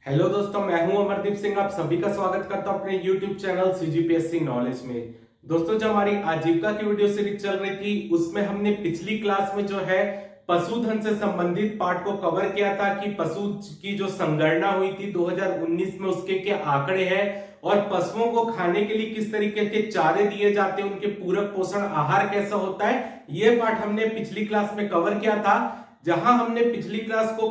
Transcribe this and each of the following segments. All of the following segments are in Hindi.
हेलो दोस्तों, मैं हूं अमरदीप सिंह। आप सभी का स्वागत करता हूं अपने यूट्यूब चैनल सीजीपीएससी नॉलेज में। दोस्तों, जो हमारी आजीविका की वीडियो सीरीज चल रही थी उसमें हमने पिछली क्लास में जो है पशुधन से संबंधित पार्ट को कवर किया था कि पशु की जो संगणना हुई थी 2019 में उसके क्या आंकड़े हैं और पशुओं को खाने के लिए किस तरीके के चारे दिए जाते हैं, उनके पूरक पोषण आहार कैसा होता है, ये पार्ट हमने पिछली क्लास में कवर किया था। जहां हमने पिछली क्लास को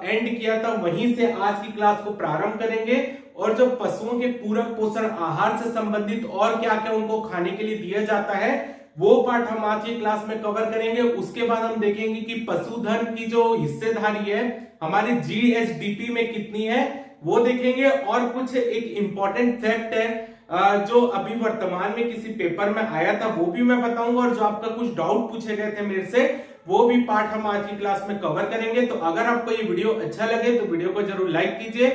एंड किया था वहीं से आज की क्लास को प्रारंभ करेंगे और जो पशुओं के पूरक पोषण आहार से संबंधित और क्या क्या उनको खाने के लिए दिया जाता है वो पार्ट हम आज की क्लास में कवर करेंगे। उसके बाद हम देखेंगे कि पशुधन की जो हिस्सेदारी है हमारी जीएसडीपी में कितनी है वो देखेंगे। और कुछ एक इंपॉर्टेंट फैक्ट है जो अभी वर्तमान में किसी पेपर में आया था वो भी मैं बताऊंगा, और जो आपका कुछ डाउट पूछे गए थे मेरे से वो भी पार्ट हम आज की क्लास में कवर करेंगे। तो अगर आपको ये वीडियो अच्छा लगे तो वीडियो को जरूर लाइक कीजिए,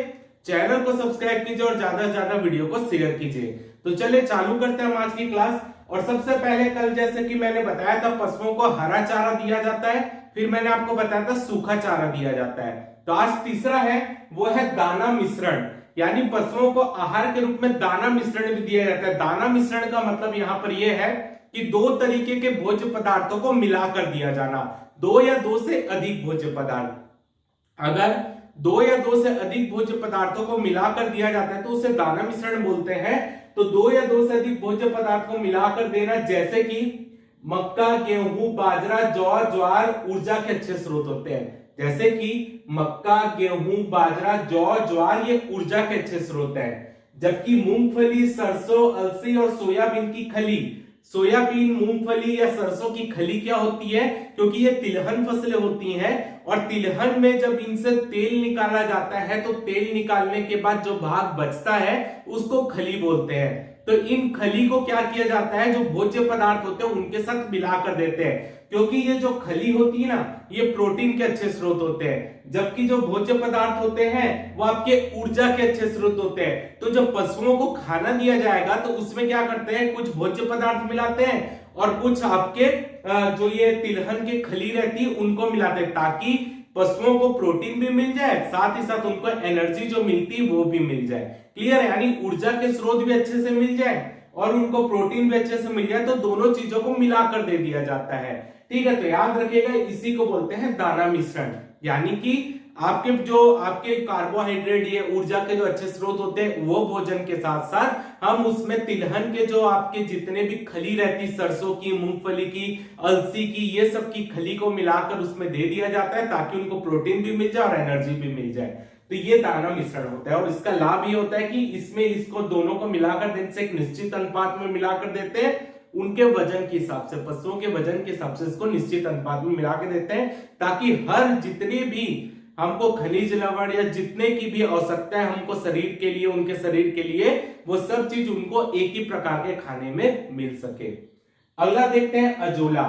चैनल को सब्सक्राइब कीजिए और ज्यादा से ज्यादा वीडियो को शेयर कीजिए। तो चलिए चालू करते हैं हम आज की क्लास। और सबसे पहले कल जैसे कि मैंने बताया था पशुओं को हरा चारा दिया जाता है, फिर मैंने आपको बताया था सूखा चारा दिया जाता है। तो आज तीसरा है वो है दाना मिश्रण, यानी पशुओं को आहार के रूप में दाना मिश्रण भी दिया जाता है। दाना मिश्रण का मतलब यहाँ पर यह है कि दो तरीके के भोज्य पदार्थों को मिलाकर दिया जाना, दो या दो से अधिक भोज्य पदार्थ। अगर दो या दो से अधिक भोज्य पदार्थों को मिलाकर दिया जाता है तो उसे दाना मिश्रण बोलते हैं। तो दो या दो से अधिक भोज्य पदार्थ को मिलाकर देना, जैसे कि मक्का, गेहूं, बाजरा, जौ, ज्वार ऊर्जा के अच्छे स्रोत होते हैं। जैसे कि मक्का, गेहूं, बाजरा, जौ, ज्वार ये ऊर्जा के अच्छे स्रोत हैं। जबकि मूंगफली, सरसों, अलसी और सोयाबीन की खली, सोयाबीन, मूंगफली या सरसों की खली क्या होती है, क्योंकि ये तिलहन फसलें होती हैं और तिलहन में जब इनसे तेल निकाला जाता है तो तेल निकालने के बाद जो भाग बचता है उसको खली बोलते हैं। तो इन खली को क्या किया जाता है, जो भोज्य पदार्थ होते हैं उनके साथ मिलाकर देते हैं, क्योंकि ये जो खली होती है ना ये प्रोटीन के अच्छे स्रोत होते हैं, जबकि जो भोज्य पदार्थ होते हैं वो आपके ऊर्जा के अच्छे स्रोत होते हैं। तो जब पशुओं को खाना दिया जाएगा तो उसमें क्या करते हैं, कुछ भोज्य पदार्थ मिलाते हैं और कुछ आपके जो ये तिलहन की खली रहती है उनको मिलाते हैं, ताकि पशुओं को प्रोटीन भी मिल जाए, साथ ही साथ उनको एनर्जी जो मिलती है वो भी मिल जाए। क्लियर, यानी ऊर्जा के स्रोत भी अच्छे से मिल जाए और उनको प्रोटीन भी अच्छे से मिल जाए, तो दोनों चीजों को मिलाकर दे दिया जाता है। ठीक है, तो याद रखिएगा इसी को बोलते हैं दाना मिश्रण। यानी कि आपके कार्बोहाइड्रेट ये ऊर्जा के जो अच्छे स्रोत होते हैं वो भोजन के साथ साथ हम उसमें तिलहन के जो आपके जितने भी खली रहती, सरसों की, मूंगफली की, अलसी की, ये सब की खली को मिलाकर उसमें दे दिया जाता है ताकि उनको प्रोटीन भी मिल जाए और एनर्जी भी मिल जाए। तो ये दाना मिश्रण होता है और इसका लाभ ये होता है कि इसमें इसको दोनों को मिलाकर देने से एक निश्चित अनुपात में मिलाकर देते हैं, उनके वजन के हिसाब से, पशुओं के वजन के हिसाब से इसको निश्चित अनुपात में मिला के देते हैं, ताकि हर जितने भी हमको खनिज लवण या जितने की भी आवश्यकता है हमको शरीर के लिए, उनके शरीर के लिए, वो सब चीज उनको एक ही प्रकार के खाने में मिल सके। अगला देखते हैं अजोला।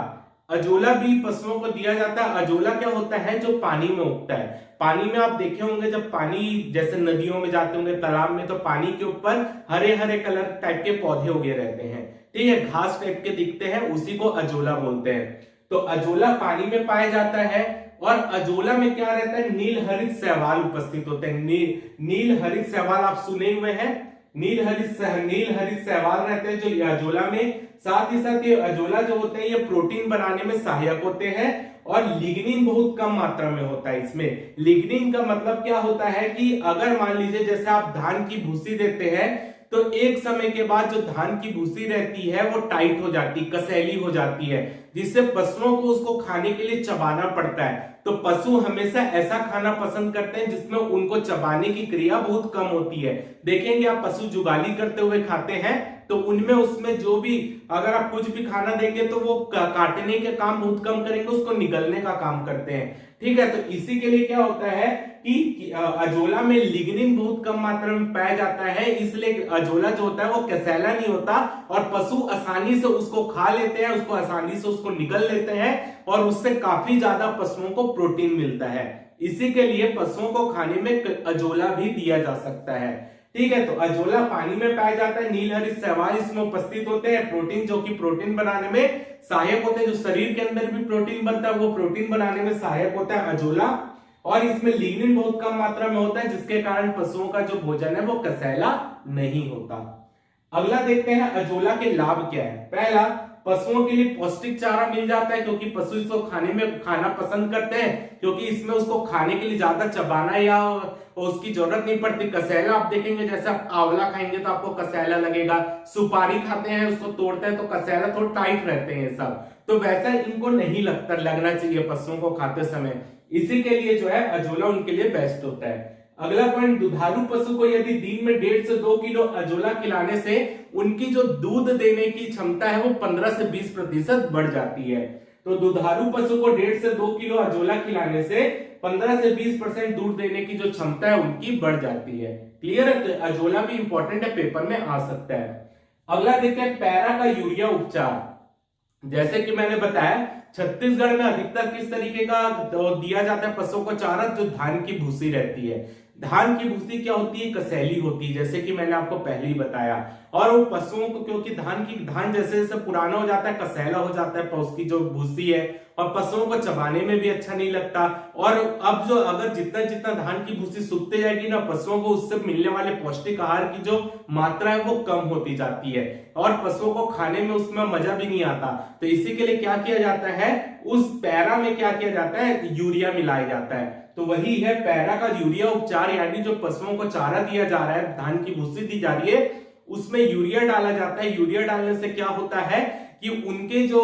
अजोला भी पशुओं को दिया जाता है। अजोला क्या होता है, जो पानी में उगता है। पानी में आप देखे होंगे जब पानी जैसे नदियों में जाते होंगे, तालाब में, तो पानी के ऊपर हरे हरे कलर टाइप के पौधे उगे रहते हैं, ठीक है, घास टाइप के दिखते हैं, उसी को अजोला बोलते हैं। तो अजोला पानी में पाया जाता है और अजोला में क्या रहता है, नील हरित शैवाल उपस्थित होते हैं। नील हरित शैवाल आप सुने हुए हैं, नील हरित शैवाल रहते हैं जो अजोला में। साथ ही साथ ये अजोला जो होते हैं ये प्रोटीन बनाने में सहायक होते हैं और लिग्निन बहुत कम मात्रा में होता है इसमें। लिग्निन का मतलब क्या होता है कि अगर मान लीजिए जैसे आप धान की भूसी देते हैं तो एक समय के बाद जो धान की भूसी रहती है वो टाइट हो जाती, कसैली हो जाती है, जिससे पशुओं को उसको खाने के लिए चबाना पड़ता है। तो पशु हमेशा ऐसा खाना पसंद करते हैं जिसमें उनको चबाने की क्रिया बहुत कम होती है। देखेंगे आप पशु जुगाली करते हुए खाते हैं तो उनमें उसमें जो भी अगर आप कुछ भी खाना देंगे तो वो काटने के काम बहुत कम करेंगे, उसको निगलने का काम करते हैं। ठीक है, तो इसी के लिए क्या होता है कि अजोला में लिग्निन बहुत कम मात्रा में पाया जाता है, इसलिए अजोला जो होता है वो कसैला नहीं होता और पशु आसानी से उसको खा लेते हैं, उसको आसानी से उसको निगल लेते हैं और उससे काफी ज्यादा पशुओं को प्रोटीन मिलता है। इसी के लिए पशुओं को खाने में अजोला भी दिया जा सकता है। ठीक है, तो अजोला पानी में पाया जाता है, नील हरित शैवाल इसमें उपस्थित होते हैं, प्रोटीन जो कि प्रोटीन बनाने में सहायक होते हैं, जो शरीर के अंदर भी प्रोटीन बनता है वो प्रोटीन बनाने में सहायक होता है अजोला। और इसमें लिग्निन बहुत कम मात्रा में होता है, जिसके कारण पशुओं का जो भोजन है वो कसैला नहीं होता। अगला देखते हैं अजोला के लाभ क्या है। पहला, पशुओं के लिए पौष्टिक चारा मिल जाता है, क्योंकि पशु इसको खाना पसंद करते हैं, क्योंकि इसमें उसको खाने के लिए ज्यादा चबाना या उसकी जरूरत नहीं पड़ती। कसैला आप देखेंगे, जैसे आप आंवला खाएंगे तो आपको कसैला लगेगा, सुपारी खाते हैं उसको तोड़ते हैं तो कसैला थोड़ा टाइट रहते हैं सब, तो वैसा इनको नहीं लगना चाहिए पशुओं को खाते समय। इसी के लिए जो है अजोला उनके लिए बेस्ट होता है। अगला पॉइंट, दुधारू पशु को यदि दिन में 1.5 से 2 किलो अजोला खिलाने से उनकी जो दूध देने की क्षमता है वो 15 से 20% बढ़ जाती है। तो दुधारू पशु को 1.5 से 2 किलो अजोला खिलाने से 15 से 20% दूध देने की जो क्षमता है उनकी बढ़ जाती है। क्लियर है? तो अजोला भी इंपॉर्टेंट है, पेपर में आ सकता है। अगला देखते हैं पैरा का यूरिया उपचार। जैसे कि मैंने बताया, छत्तीसगढ़ में अधिकतर किस तरीके का दिया जाता है पशुओं को चारा, जो धान की भूसी रहती है। धान की भूसी क्या होती है? कसैली होती है, जैसे कि मैंने आपको पहले ही बताया। और वो पशुओं को, क्योंकि धान जैसे जैसे पुराना हो जाता है कसैला हो जाता है उसकी जो भूसी है, और पशुओं को चबाने में भी अच्छा नहीं लगता। और अब जो अगर जितना जितना धान की भूसी सूखते जाएगी ना, पशुओं को उससे मिलने वाले पौष्टिक आहार की जो मात्रा है वो कम होती जाती है, और पशुओं को खाने में उसमें मजा भी नहीं आता। तो इसी के लिए क्या किया जाता है, उस पैरा में क्या किया जाता है, यूरिया मिलाया जाता है। तो वही है पैरा का यूरिया उपचार, यानी जो पशुओं को चारा दिया जा रहा है, धान की भूसी दी जा रही है, उसमें यूरिया डाला जाता है। यूरिया डालने से क्या होता है कि उनके जो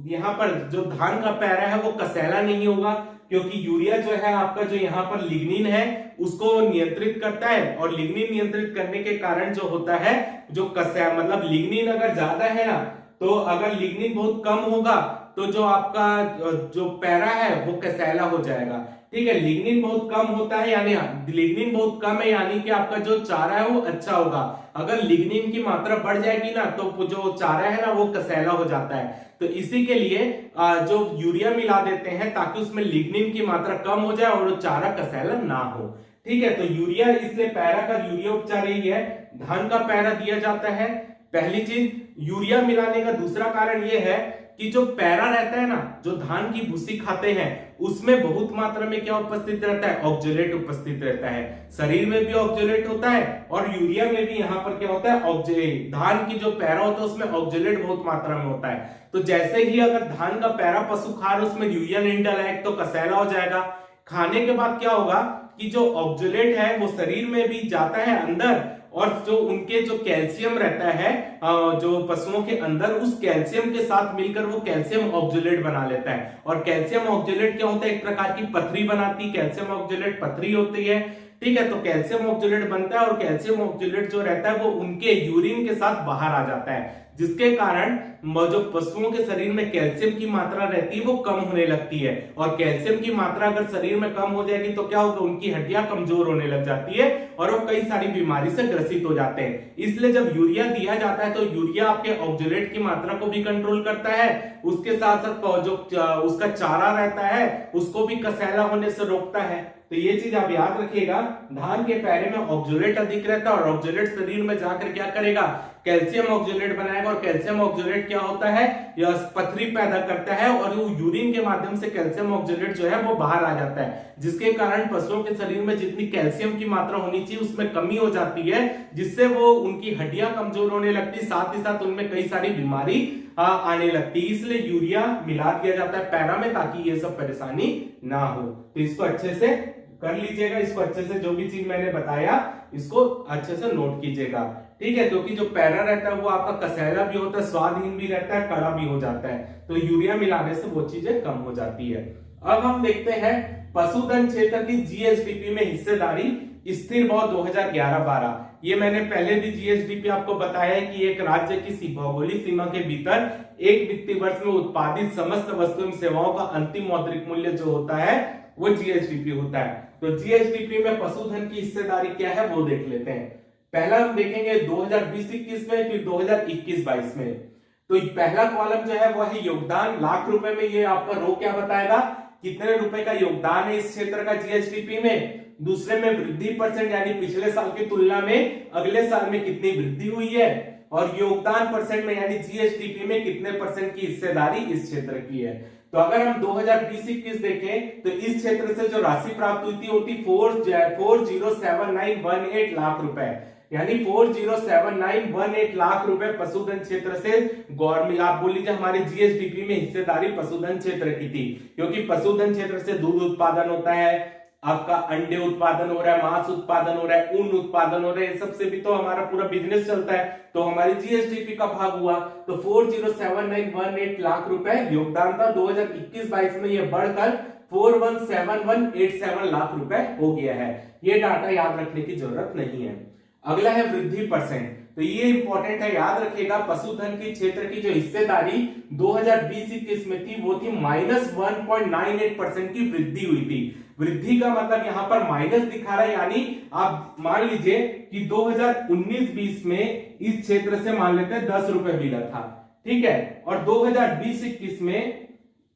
यहाँ पर जो धान का पैरा है वो कसैला नहीं होगा, क्योंकि यूरिया जो है आपका जो यहाँ पर लिग्निन है उसको नियंत्रित करता है, और लिग्निन नियंत्रित करने के कारण जो होता है, जो मतलब लिग्निन अगर ज्यादा है ना, तो अगर लिग्निन बहुत कम होगा तो जो आपका जो पैरा है वो कसैला हो जाएगा। ठीक है, लिग्निन बहुत कम होता है, यानी लिग्निन बहुत कम है, यानी कि आपका जो चारा है वो अच्छा होगा। अगर लिग्निन की मात्रा बढ़ जाएगी ना, तो जो चारा है ना वो कसैला हो जाता है। तो इसी के लिए जो यूरिया मिला देते हैं, ताकि उसमें लिग्निन की मात्रा कम हो जाए और चारा कसैला ना हो। ठीक है, तो यूरिया, इसलिए पैरा का यूरिया उपचार यही है, धान का पैरा दिया जाता है। पहली चीज, यूरिया मिलाने का दूसरा कारण यह है कि जो पैरा रहता है ना, जो धान की भूसी खाते हैं, उसमें बहुत मात्रा में क्या उपस्थित रहता है, ऑक्जेलेट उपस्थित रहता है। शरीर में भी ऑक्जेलेट होता है, और यूरिया में भी यहाँ पर क्या होता है, ऑक्जेलेट। धान की जो पैरा होता है उसमें ऑक्जेलेट बहुत मात्रा में होता है। तो जैसे ही अगर धान का पैरा पशु खा रहे, उसमें यूरिया नहीं डाला है तो कसैला हो जाएगा। खाने के बाद क्या होगा कि जो ऑक्जेलेट है वो शरीर में भी जाता है अंदर, और जो उनके जो कैल्शियम रहता है जो पशुओं के अंदर, उस कैल्शियम के साथ मिलकर वो कैल्शियम ऑक्जेलेट बना लेता है। और कैल्शियम ऑक्जेलेट क्या होता है, एक प्रकार की पथरी बनाती, कैल्शियम ऑक्जेलेट पथरी होती है। ठीक है, तो कैल्शियम ऑक्जेलेट बनता है, और कैल्शियम ऑक्जेलेट जो रहता है वो उनके यूरिन के साथ बाहर आ जाता है, जिसके कारण जो पशुओं के शरीर में कैल्शियम की मात्रा रहती है वो कम होने लगती है। और कैल्शियम की मात्रा अगर शरीर में कम हो जाएगी तो क्या होगा, उनकी हड्डियां कमजोर होने लग जाती है, और वो कई सारी बीमारी से ग्रसित हो जाते हैं। इसलिए जब यूरिया दिया जाता है तो यूरिया आपके ऑक्जेलेट की मात्रा को भी कंट्रोल करता है, उसके साथ साथ जो उसका चारा रहता है उसको भी कसैला होने से रोकता है। तो ये चीज आप याद रखिएगा, धान के पैरे में ऑक्जेलेट अधिक रहता है, और ऑक्जेलेट शरीर में जाकर क्या करेगा, कैल्शियम ऑक्जेलेट बनाएगा। और कैल्शियम ऑक्जेलेट क्या होता है, यह पथरी पैदा करता है, और वो यूरिन के माध्यम से कैल्शियम ऑक्जेलेट जो है वो बाहर आ जाता है, जिसके कारण पशुओं के शरीर में जितनी कैल्शियम की मात्रा होनी चाहिए उसमें कमी हो जाती है, जिससे वो उनकी हड्डियां कमजोर होने लगती, साथ ही साथ उनमें कई सारी बीमारी आने लगती। इसलिए यूरिया मिला दिया जाता है पैरा में, ताकि ये सब परेशानी ना हो। तो इसको अच्छे से कर लीजिएगा, इसको अच्छे से जो भी चीज मैंने बताया इसको अच्छे से नोट कीजिएगा। ठीक है, क्योंकि जो पैरा रहता है वो आपका कसैला भी होता है, स्वादहीन भी रहता है, कड़ा भी हो जाता है, तो यूरिया मिलाने से वो चीजें कम हो जाती है। अब हम देखते हैं पशुधन क्षेत्र की जीएसडीपी में हिस्सेदारी स्थिर भाव 2011-12। ये मैंने पहले भी जीएसडीपी आपको बताया है कि एक राज्य की भौगोलिक सीमा के भीतर एक वित्तीय वर्ष में उत्पादित समस्त वस्तु एवं सेवाओं का अंतिम मौद्रिक मूल्य जो होता है वो जीएसडीपी होता है। तो जीएसडीपी में पशुधन की हिस्सेदारी क्या है वो देख लेते हैं। पहला हम देखेंगे 2020-21 में, फिर 2021-22 में। तो पहला कॉलम जो है वो है योगदान लाख रुपए में। ये आपका रो क्या बताएगा, कितने रुपए का योगदान है इस क्षेत्र का जीएसडीपी में। दूसरे में वृद्धि परसेंट, यानी पिछले साल की तुलना में अगले साल में कितनी वृद्धि हुई है। और योगदान परसेंट में, यानी जीएसडीपी में कितने परसेंट की हिस्सेदारी इस क्षेत्र की है। तो अगर हम 2020-21 देखें तो इस क्षेत्र से जो राशि प्राप्त हुई थी वो थी 407918 लाख रुपए, यानी 407918 लाख रुपए पशुधन क्षेत्र से गवर्नमेंट, आप बोल लीजिए हमारे जीएसडीपी में हिस्सेदारी पशुधन क्षेत्र की थी, क्योंकि पशुधन क्षेत्र से दूध उत्पादन होता है, आपका अंडे उत्पादन हो रहा है, मांस उत्पादन हो रहा है, ऊन उत्पादन हो रहा है, इन सबसे भी तो हमारा पूरा बिजनेस चलता है, तो हमारी जीएसडीपी का भाग हुआ। तो 407918 लाख रुपए योगदान था। 2021-22 में यह बढ़कर 417187 लाख रुपए हो गया है। ये डाटा याद रखने की जरूरत नहीं है। अगला है वृद्धि परसेंट, तो ये इंपॉर्टेंट है, याद रखिएगा। पशुधन की क्षेत्र की जो हिस्सेदारी 2020-21 में थी वो थी -1.98% की वृद्धि हुई थी। वृद्धि का मतलब यहां पर माइनस दिखा रहा है, यानी आप मान लीजिए कि 2019-20 में इस क्षेत्र से मान लेते हैं 10 रुपए मिला था, ठीक है, और 2020-21 में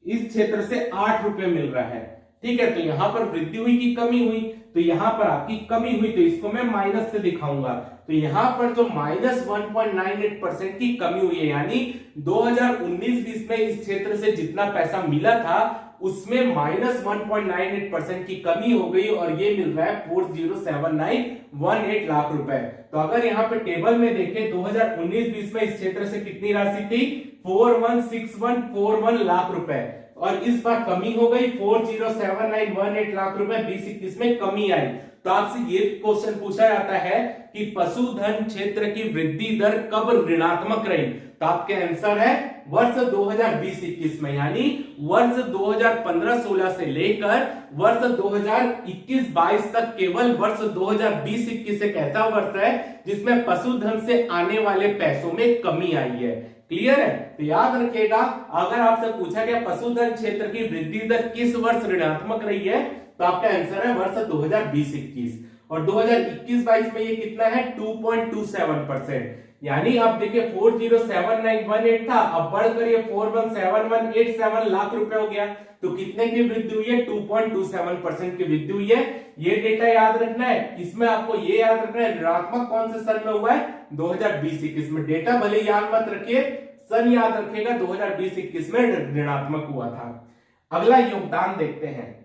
इस क्षेत्र से 8 रुपए मिल रहा है, ठीक है। तो यहां पर वृद्धि हुई कि कमी हुई? तो यहां पर आपकी कमी हुई, तो इसको मैं माइनस से दिखाऊंगा। तो यहां पर जो -1.98% की कमी हुई है, यानी 2019-20 में इस क्षेत्र से जितना पैसा मिला था उसमें -1.98% की कमी हो गई और ये मिल रहा है 407918 लाख रुपए। तो अगर यहाँ पे टेबल में देखें 2019-20 में इस क्षेत्र से कितनी राशि थी? 416141 लाख रुपए, और इस बार कमी हो गई 407918 लाख रुपए, 2021 में कमी आई। तो आपसे ये क्वेश्चन पूछा जाता है कि पशुधन क्षेत्र की वृद्धि दर कब ऋणात्मक रही? तो आपके आंसर है वर्ष 2020-21 में, यानी वर्ष 2015-16 से लेकर वर्ष 2021-22 तक केवल वर्ष 2020-21 एक ऐसा वर्ष है जिसमें पशुधन से आने वाले पैसों में कमी आई है। क्लियर है? तो याद रखिएगा, अगर आपसे पूछा गया पशुधन क्षेत्र की वृद्धि दर किस वर्ष ऋणात्मक रही है, तो आपका आंसर है वर्ष 2020-21, और 2021-22 में ये कितना है? 2.27%, यानी आप देखिए 407918 था, अब बढ़कर ये 417187 लाख रुपए हो गया। तो कितने की वृद्धि हुई है? 2.27% की वृद्धि हुई है। ये डेटा याद रखना है। इसमें आपको ये याद रखना है ऋणात्मक कौन से साल में हुआ है? 2020-21 में। डेटा भले याद मत रखिए, सन याद रखिएगा, 2020-21 में ऋणात्मक हुआ था। अगला योगदान देखते हैं।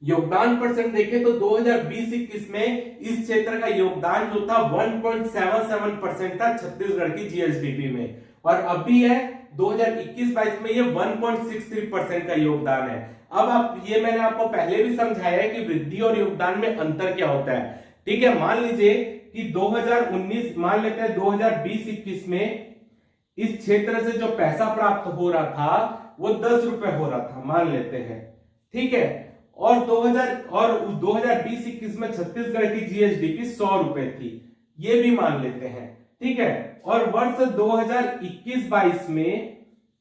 योगदान परसेंट देखें तो 2020-21 में इस क्षेत्र का योगदान जो था 1.77% था छत्तीसगढ़ की जीएसडीपी में, और अभी है 2021-22 में ये 1.63% का योगदान है। अब आप ये मैंने आपको पहले भी समझाया है कि वृद्धि और योगदान में अंतर क्या होता है, ठीक है। मान लीजिए कि 2019 मान लेते हैं 2020-21 में इस क्षेत्र से जो पैसा प्राप्त हो रहा था वो 10 रुपए हो रहा था, मान लेते हैं, ठीक है, और 2020-21 में छत्तीसगढ़ की जीएसडीपी 100 रुपए थी, ये भी मान लेते हैं, ठीक है। और वर्ष 2021-22 में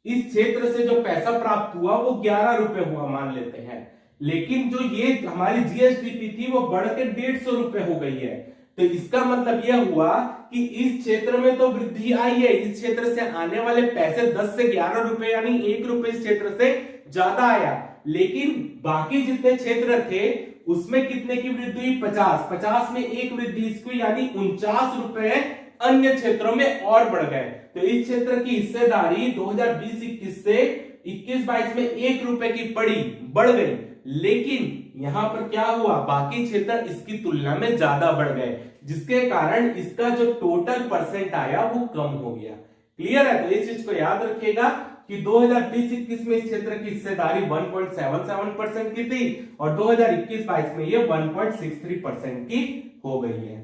इस क्षेत्र से जो पैसा प्राप्त हुआ वो 11 रुपए हुआ, मान लेते हैं, लेकिन जो ये हमारी जीएसडीपी थी वो बढ़कर 150 रुपए हो गई है। तो इसका मतलब यह हुआ कि इस क्षेत्र में तो वृद्धि आई है, इस क्षेत्र से आने वाले पैसे 10 से 11 रुपए यानी 1 रुपए इस क्षेत्र से ज्यादा आया, लेकिन बाकी जितने क्षेत्र थे उसमें कितने की वृद्धि हुई? 50 में एक वृद्धि इसको, यानी 49 रुपए अन्य क्षेत्रों में और बढ़ गए। तो इस क्षेत्र की हिस्सेदारी 2020-21 से 21-22 में 1 रुपए की बढ़ गई, लेकिन यहां पर क्या हुआ? बाकी क्षेत्र इसकी तुलना में ज्यादा बढ़ गए, जिसके कारण इसका जो टोटल परसेंट आया वो कम हो गया। क्लियर है? तो इस चीज को याद रखिएगा कि 2020-21 में इस क्षेत्र की हिस्सेदारी 1.77% की थी और 2021-22 में ये 1.63% की हो गई है।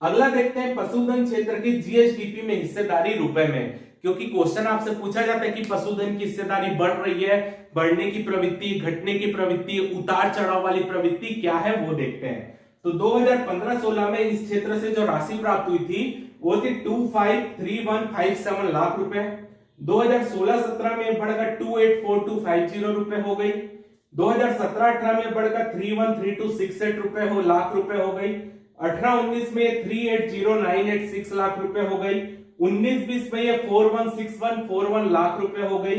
अगला देखते हैं पशुधन क्षेत्र की जीएसडीपी में हिस्सेदारी रुपए में, क्योंकि क्वेश्चन आपसे पूछा जाता है कि पशुधन की हिस्सेदारी बढ़ रही है, बढ़ने की प्रवृत्ति, घटने की प्रवृत्ति, उतार चढ़ाव वाली प्रवृत्ति क्या है वो देखते हैं। तो 2015-16 में इस क्षेत्र से जो राशि प्राप्त हुई थी वो थी 253157 लाख रुपए। 2016-17 में बढ़कर 284250 रुपए हो गई। 2017-18 में बढ़कर 313268 रुपए हो लाख रुपए हो गई। 18-19 में 380986 लाख रुपए हो गई। 19-20 में ये 416141 लाख रुपए हो गई।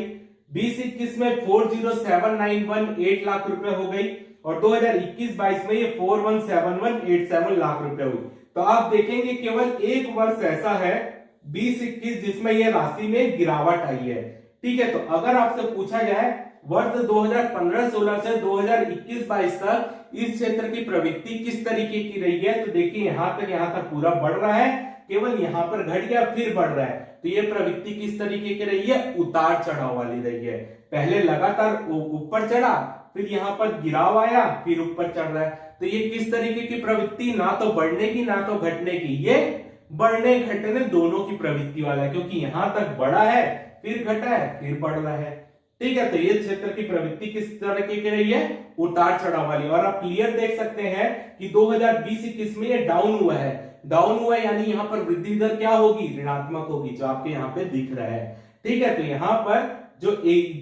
20-21 में 407918 लाख रुपए हो गई और 2021-22 में ये 417187 लाख रुपए हुई। तो आप देखेंगे केवल एक वर्ष ऐसा है 20-21 जिसमें ये राशि में गिरावट आई है। ठीक है, तो अगर आपसे पूछा जाए वर्ष 2015-16 से 2021-22 तक इस क्षेत्र की प्रवृत्ति किस तरीके की रही है। तो देखिए यहां तक पूरा बढ़ रहा है, केवल यहां पर घट गया फिर बढ़ रहा है। तो ये प्रवृत्ति किस तरीके की रही है, उतार चढ़ाव वाली रही है। पहले लगातार ऊपर चढ़ा, फिर यहाँ पर गिराव आया, फिर ऊपर चढ़ रहा है। तो ये किस तरीके की प्रवृत्ति, ना तो बढ़ने की ना तो घटने की, ये बढ़ने घटने दोनों की प्रवृत्ति वाला है, क्योंकि यहां तक बढ़ा है फिर घटा है फिर बढ़ रहा है। ठीक है, तो ये क्षेत्र की प्रवृत्ति किस तरह की रही है, उतार चढ़ाव वाली। और आप क्लियर देख सकते हैं कि 2020-21 में ये डाउन हुआ है। डाउन हुआ है यानी यहाँ पर वृद्धि दर क्या होगी, ऋणात्मक होगी, जो आपके यहाँ पे दिख रहा है। ठीक है, तो यहाँ पर जो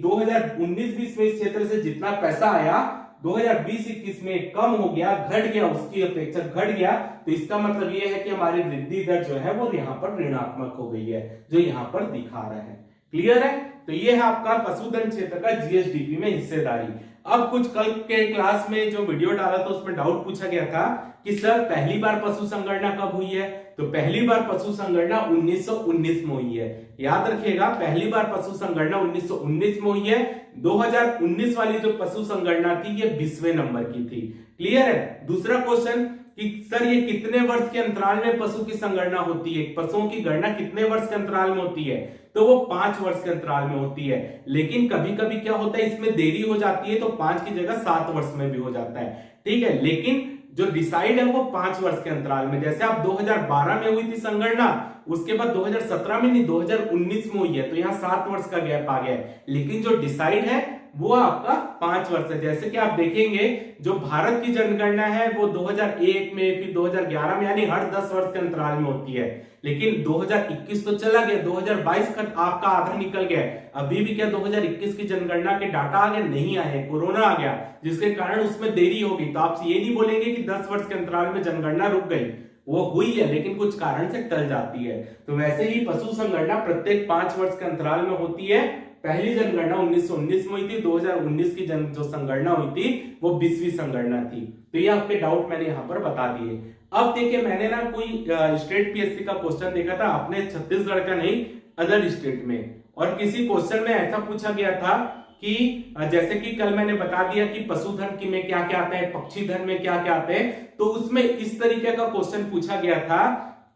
2019-20 में इस क्षेत्र से जितना पैसा आया 2020-21 में कम हो गया, घट गया, उसकी अपेक्षा घट गया। तो इसका मतलब ये है कि हमारी वृद्धि दर जो है वो यहाँ पर ऋणात्मक हो गई है, जो यहाँ पर दिखा रहा है। क्लियर है, तो ये है आपका पशुधन क्षेत्र का जीएसडीपी में हिस्सेदारी। अब कुछ कल के क्लास में जो वीडियो डाला था उसमें डाउट पूछा गया था कि सर पहली बार पशु संगणना कब हुई है। तो पहली बार पशु संगणना 1919 में हुई है। याद रखिएगा, पहली बार पशु संगणना 1919 में हुई है। 2019 वाली जो पशु संगणना थी ये 20वें नंबर की थी। क्लियर है। दूसरा क्वेश्चन कि सर ये कितने वर्ष के अंतराल में पशु की संगणना होती है, पशुओं की गणना कितने वर्ष के अंतराल में होती है। तो वो 5 वर्ष के अंतराल में होती है। लेकिन कभी कभी क्या होता है, इसमें देरी हो जाती है, तो 5 की जगह 7 वर्ष में भी हो जाता है। ठीक है, लेकिन जो डिसाइड है वो 5 वर्ष के अंतराल में। जैसे आप 2012 में हुई थी संगणना, उसके बाद 2017 में नहीं 2019 में हुई है, तो यहाँ 7 वर्ष का गैप आ गया है। लेकिन जो डिसाइड है वो आपका 5 वर्ष है। जैसे कि आप देखेंगे जो भारत की जनगणना है वो 2001 में, फिर 2011 में, यानी हर 10 वर्ष के अंतराल में होती है। लेकिन 2021 तो चला गया, 2022 का आपका आधा निकल गया। अभी भी क्या 2021 की जनगणना के डाटा आ गए, नहीं आए, कोरोना आ गया, जिसके कारण उसमें देरी होगी। तो आप ये नहीं बोलेंगे कि 10 वर्ष के अंतराल में जनगणना रुक गई, वो हुई है लेकिन कुछ कारण से टल जाती है। तो वैसे ही पशु संगणना प्रत्येक 5 वर्ष के अंतराल में होती है। पहली जनगणना 1919 में हुई थी, 2019 की जो संगणना हुई थी वो 20वीं संगणना थी। तो ये आपके डाउट मैंने यहाँ पर बता दिए। अब देखिए, मैंने ना कोई स्टेट पीएससी का क्वेश्चन देखा था, अपने छत्तीसगढ़ का नहीं, अदर स्टेट में, और किसी क्वेश्चन में ऐसा पूछा गया था कि जैसे कि कल मैंने बता दिया कि पशुधन की में क्या क्या आता है, पक्षी धन में क्या क्या आते हैं, तो उसमें इस तरीके का क्वेश्चन पूछा गया था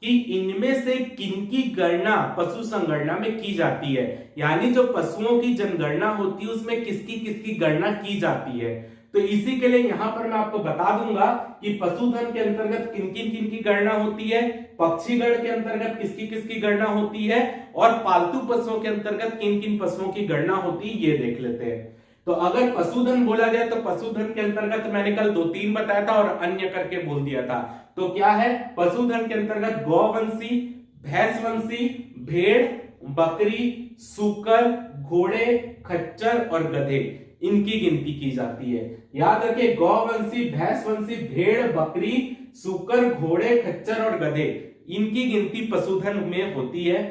कि इनमें से किनकी गणना पशु संगणना में की जाती है। यानी जो पशुओं की जनगणना होती है उसमें किसकी किसकी गणना की जाती है। तो इसी के लिए यहां पर मैं आपको बता दूंगा कि पशुधन के अंतर्गत किन किन की गणना होती है, पक्षीगण के अंतर्गत किसकी किसकी गणना होती है, और पालतू पशुओं के अंतर्गत किन किन पशुओं की गणना होती है, ये देख लेते हैं। तो अगर पशुधन बोला जाए तो पशुधन के अंतर्गत मैंने कल 2-3 बताया था और अन्य करके बोल दिया था। तो क्या है, पशुधन के अंतर्गत गौवंशी, भैंसवंशी, भेड़, बकरी, सूकर, घोड़े, खच्चर और गधे, इनकी गिनती की जाती है। याद रखिए, गौवंशी, भैंसवंशी, भेड़, बकरी, सूकर, घोड़े, खच्चर और गधे, इनकी गिनती पशुधन में होती है।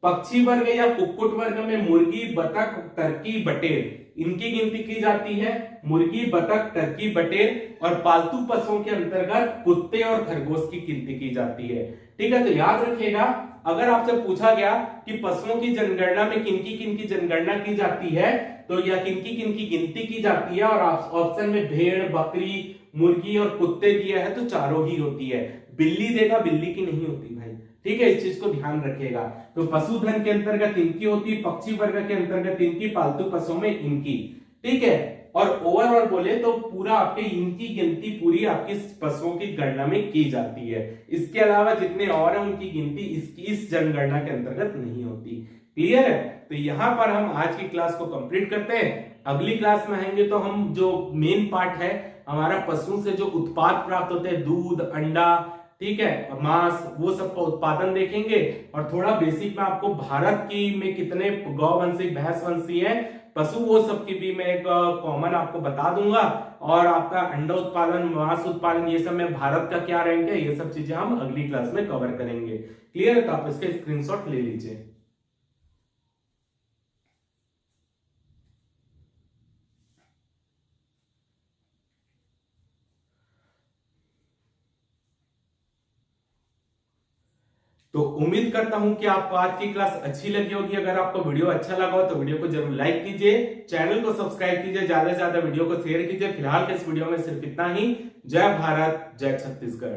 पक्षी वर्ग या कुक्कुट वर्ग में मुर्गी, बतख, टर्की, बटेर, इनकी गिनती की जाती है। मुर्गी, बतख, टर्की, बटेर, और पालतू पशुओं के अंतर्गत कुत्ते और खरगोश की गिनती की जाती है। ठीक है, तो याद रखिएगा, अगर आपसे पूछा गया कि पशुओं की जनगणना में किनकी जनगणना की जाती है, तो या किनकी गिनती की जाती है, और ऑप्शन में भेड़, बकरी, मुर्गी और कुत्ते दिया है, तो चारों ही होती है। बिल्ली देगा, बिल्ली की नहीं होती भाई। ठीक है, इस चीज को ध्यान रखिएगा। तो पशुधन के अंतर्गत इनकी होती है, पक्षी वर्ग के अंतर्गत इनकी, पालतू पशुओं में इनकी। ठीक है, और ओवरऑल बोले तो पूरा आपके इनकी गिनती पूरी आपकी पशुओं की गणना में की जाती है। इसके अलावा जितने और हैं उनकी गिनती इस जनगणना के अंतर्गत नहीं होती। क्लियर है। तो यहां पर हम आज की क्लास को कंप्लीट करते हैं। अगली क्लास में आएंगे तो हम जो मेन पार्ट है हमारा पशुओं से जो उत्पाद प्राप्त होते हैं, दूध, अंडा, ठीक है, मांस, वो सब का उत्पादन देखेंगे। और थोड़ा बेसिक में आपको भारत की में कितने गौवंशी, भैंसवंशी है पशु, वो सब की भी मैं एक कॉमन आपको बता दूंगा। और आपका अंडा उत्पादन, मांस उत्पादन, ये सब में भारत का क्या रैंक है, ये सब चीजें हम अगली क्लास में कवर करेंगे। क्लियर है, तो आप इसके स्क्रीनशॉट ले लीजिए। तो उम्मीद करता हूं कि आपको आज की क्लास अच्छी लगी होगी। अगर आपको वीडियो अच्छा लगा हो तो वीडियो को जरूर लाइक कीजिए, चैनल को सब्सक्राइब कीजिए, ज्यादा से ज्यादा वीडियो को शेयर कीजिए। फिलहाल के इस वीडियो में सिर्फ इतना ही। जय भारत, जय छत्तीसगढ़।